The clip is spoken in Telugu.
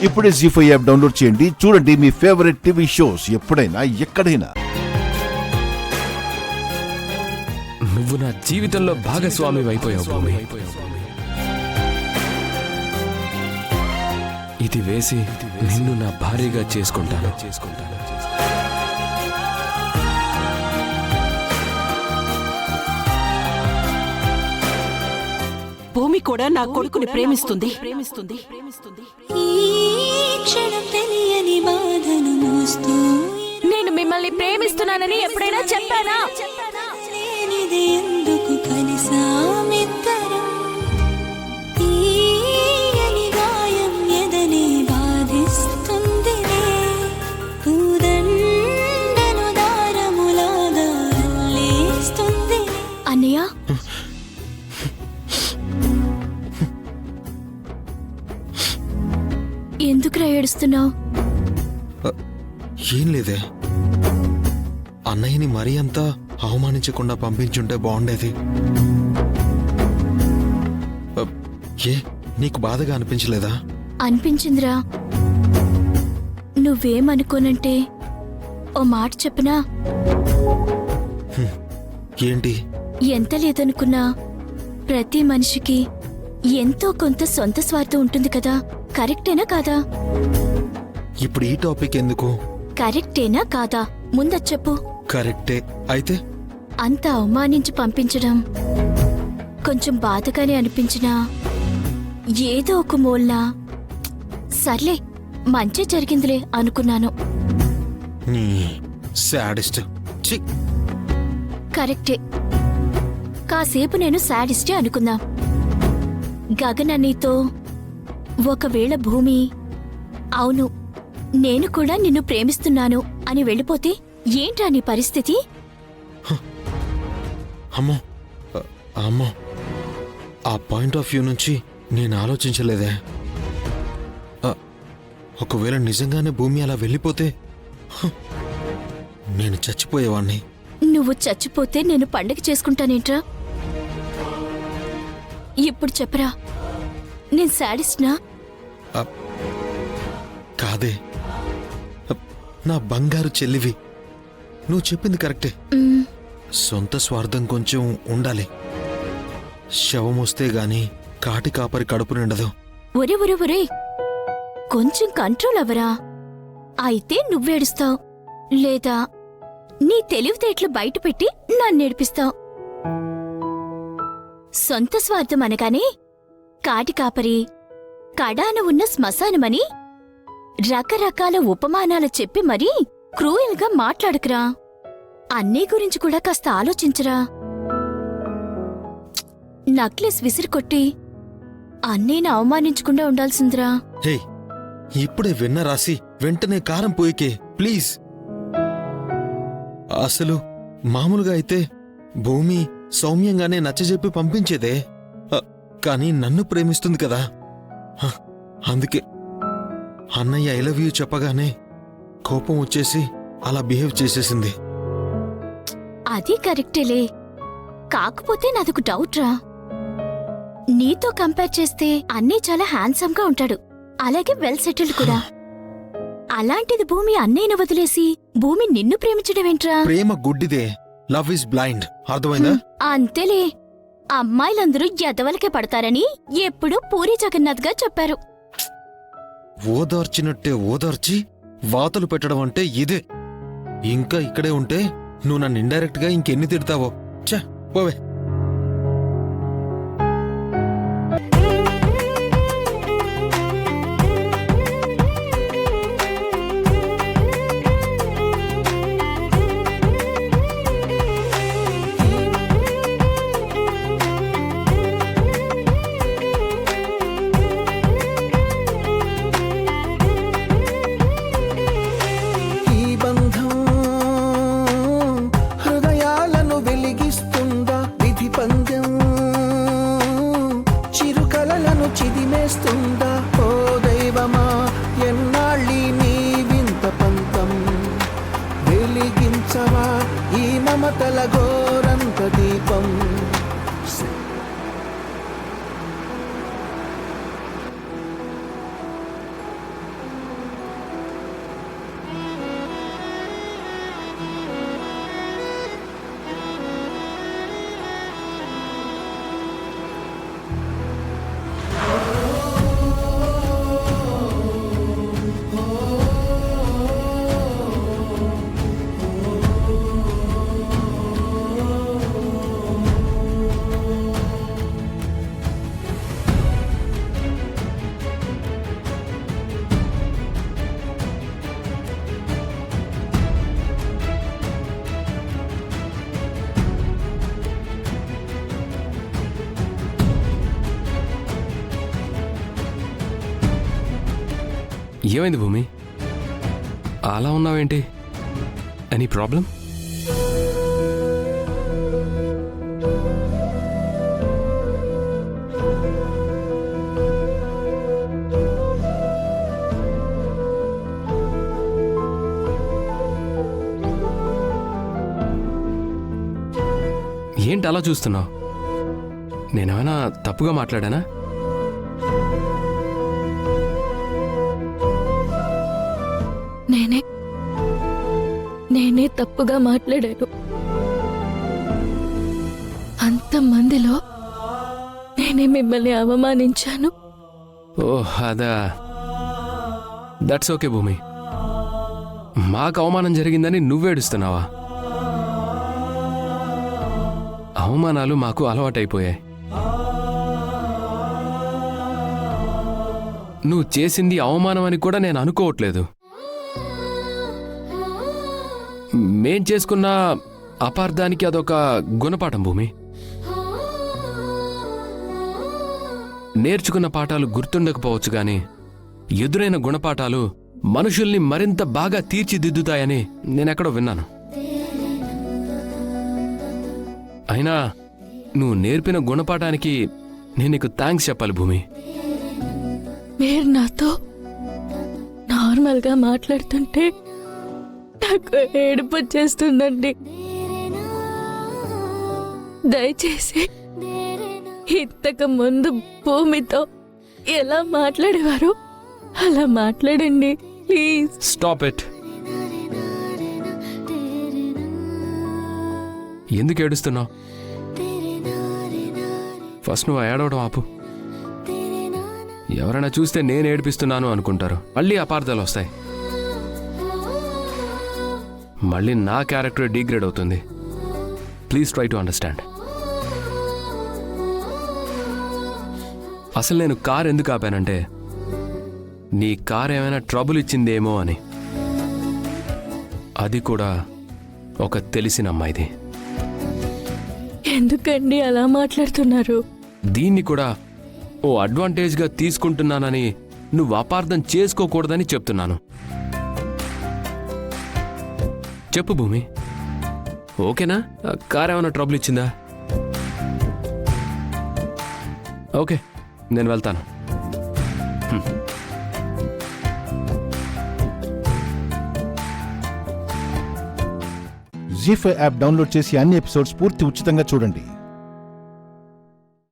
ఇప్పుడే జీ5 యాప్ డౌన్లోడ్ చేయండి. చూడండి మీ ఫేవరెట్ టీవీ షోస్ ఎప్పుడైనా ఎక్కడైనా. నువ్వు నా జీవితంలో భాగస్వామి అయిపోయావు భూమి. ఇది వేసి నిన్ను నా భార్యగా చేసుకుంటాను. భూమి కూడా నా కొడుకుని ప్రేమిస్తుంది. నేను మిమ్మల్ని ప్రేమిస్తున్నానని ఎప్పుడైనా చెప్పానా? అన్నయ్య, ఎందుకురా ఏడుస్తున్నావు? ఏం లేదే, అన్నయ్యని మరీ అంతా అవమానించకుండా పంపించుంటే బాగుండేది. ఏ నీకు బాధగా అనిపించలేదా? అనిపించిందిరా. నువ్వేమనుకోనంటే ఓ మాట చెప్పనా? ఏంటి? ఎంత లేదనుకున్నా ప్రతి మనిషికి ఎంతో కొంత సొంత స్వార్థం ఉంటుంది కదా. కరెక్టేనా కాదా? ఇప్పుడు ఈ టాపిక్ ఎందుకు? కరెక్టేనా కాదా ముందు చెప్పు. కరెక్టే. అయితే అంత అవమానించి పంపించడం కొంచెం బాధగానే అనిపించినా ఏదో ఒక మూలన సర్లే మంచి జరిగిందిలే అనుకున్నాను. నీ సాడిస్ట్. ఛీ! కరెక్టే, కాసేపు నేను సాడిస్టే అనుకుందాం. గగన నీతో ఒకవేళ భూమి అవును నేను కూడా నిన్ను ప్రేమిస్తున్నాను అని వెళ్ళిపోతే ఏంట్రా నీ పరిస్థితి? అమ్మో అమ్మో, ఆ పాయింట్ ఆఫ్ వ్యూ నుంచి నేను ఆలోచించలేదే. ఒకవేళ నిజంగానే భూమి అలా వెళ్ళిపోతే నేను చచ్చిపోయేవాణ్ణి. నువ్వు చచ్చిపోతే నేను పండగ చేసుకుంటానేంట్రా? ఇప్పుడు చెప్పరా, నేను సాడిస్ట్నా? కాదే, నా బంగారు చెల్లివి. నువ్వు చెప్పింది కరెక్టే. సొంత స్వార్థం కొంచెం ఉండాలి. శవం వస్తే గాని కాటి కాపరి కడుపు నిండదు. ఒరే ఒరే ఒరే, కొంచెం కంట్రోల్ అవ్వరా. అయితే నువ్వేడుస్తావు, లేదా నీ తెలివితేటలు బయటపెట్టి నన్నేడిపిస్తావు. సొంత స్వార్థం అనగానే కాటి కాపరి, కడాన ఉన్న శ్మశానమని రకరకాల ఉపమానాలు చెప్పి మరీ క్రూయల్గా మాట్లాడకురా. అన్నీ గురించి కూడా కాస్త ఆలోచించరా. నక్లెస్ విసిరికొట్టి అన్నీని అవమానించకుండా ఉండాల్సిందిరా. హే, ఇప్పుడే వెన్న రాసి వెంటనే కారం పోయికే ప్లీజ్. అసలు మామూలుగా అయితే భూమి సౌమ్యంగానే నచ్చజెప్పి పంపించేదే. కానీ నన్ను ప్రేమిస్తుంది కదా, అందుకే అన్నయ్య ఐ లవ్ యూ చెప్పగానే కోపం వచ్చేసి అలా బిహేవ్ చేసేసింది. అది కరెక్టేలే, కాకపోతే నాదొక డౌట్ రా. నీతో కంపేర్ చేస్తే అన్నీ చాలా హ్యాండ్సమ్ గా ఉంటాడు, అలాగే వెల్ సెటిల్డ్ కూడా. అలాంటిది భూమి అన్నయ్యను వదిలేసి భూమి నిన్ను ప్రేమించడమేంట్రా? ప్రేమ గుడ్డిదే, లవ్ ఇస్ బ్లైండ్. అర్థమైందా? అంతేలే, అమ్మాయిలందరూ ఎదవలకే పడతారని ఎప్పుడూ పూరి జగన్నాథ్ గా చెప్పారు. ఓదార్చినట్టే ఓదార్చి వాతలు పెట్టడం అంటే ఇదే. ఇంకా ఇక్కడే ఉంటే నువ్వు నన్ను ఇండైరెక్ట్ గా ఇంకెన్ని తిడతావో. ఛ, పోవే. ఏమైంది భూమి? అలా ఉన్నావేంటి? Any problem? ఏంటి అలా చూస్తున్నావు? నేనేమైనా తప్పుగా మాట్లాడానా? నేనే తప్పుగా మాట్లాడాను. అంతమందిలో నేనే మిమ్మల్ని అవమానించాను. ఓహ్ అదా. దట్స్ ఓకే భూమి. మాకు అవమానం జరిగిందని నువ్వేడుస్తున్నావా? అవమానాలు మాకు అలవాటైపోయాయి. నువ్వు చేసింది అవమానం అని కూడా నేను అనుకోవట్లేదు. మేం చేసుకున్న అపార్థానికి అదొక గుణపాఠం భూమి. నేర్చుకున్న పాఠాలు గుర్తుండకపోవచ్చు గాని ఎదురైన గుణపాఠాలు మనుషుల్ని మరింత బాగా తీర్చిదిద్దుతాయని నేనెక్కడో విన్నాను. అయినా నువ్వు నేర్పిన గుణపాఠానికి నేను నీకు థ్యాంక్స్ చెప్పాలి భూమి. మీరు నాతో నార్మల్గా మాట్లాడుతుంటే నాకు ఏడుపు వచ్చేస్తుందండి. దయచేసి ఇంతకు ముందు భూమితో ఎలా మాట్లాడేవారు అలా మాట్లాడండి ప్లీజ్. Stop it. ఎందుకు ఏడుస్తున్నావు? ఫస్ట్ నువ్వు ఏడవడం ఆపు. ఎవరైనా చూస్తే నేను ఏడిపిస్తున్నాను అనుకుంటారు. మళ్ళీ అపార్థాలు వస్తాయి. మళ్ళీ నా క్యారెక్టర్ డిగ్రేడ్ అవుతుంది. Please try to understand. అసలు నేను కార్ ఎందుకు ఆపానంటే నీ కార్ ఏమైనా ట్రబుల్ ఇచ్చిందేమో అని. అది కూడా ఒక తెలిసిన అమ్మాయిది. ఎందుకండి అలా మాట్లాడుతున్నారు? దీన్ని కూడా ఓ అడ్వాంటేజ్గా తీసుకుంటున్నానని నువ్వు అపార్థం చేసుకోకూడదని చెప్తున్నాను. చెప్పు భూమి, ఓకేనా? కార్ ఏమైనా ట్రబుల్ ఇచ్చిందా? ఓకే, నేను వెళ్తాను. జీ5 యాప్ డౌన్లోడ్ చేసి అన్ని ఎపిసోడ్స్ పూర్తి ఉచితంగా చూడండి.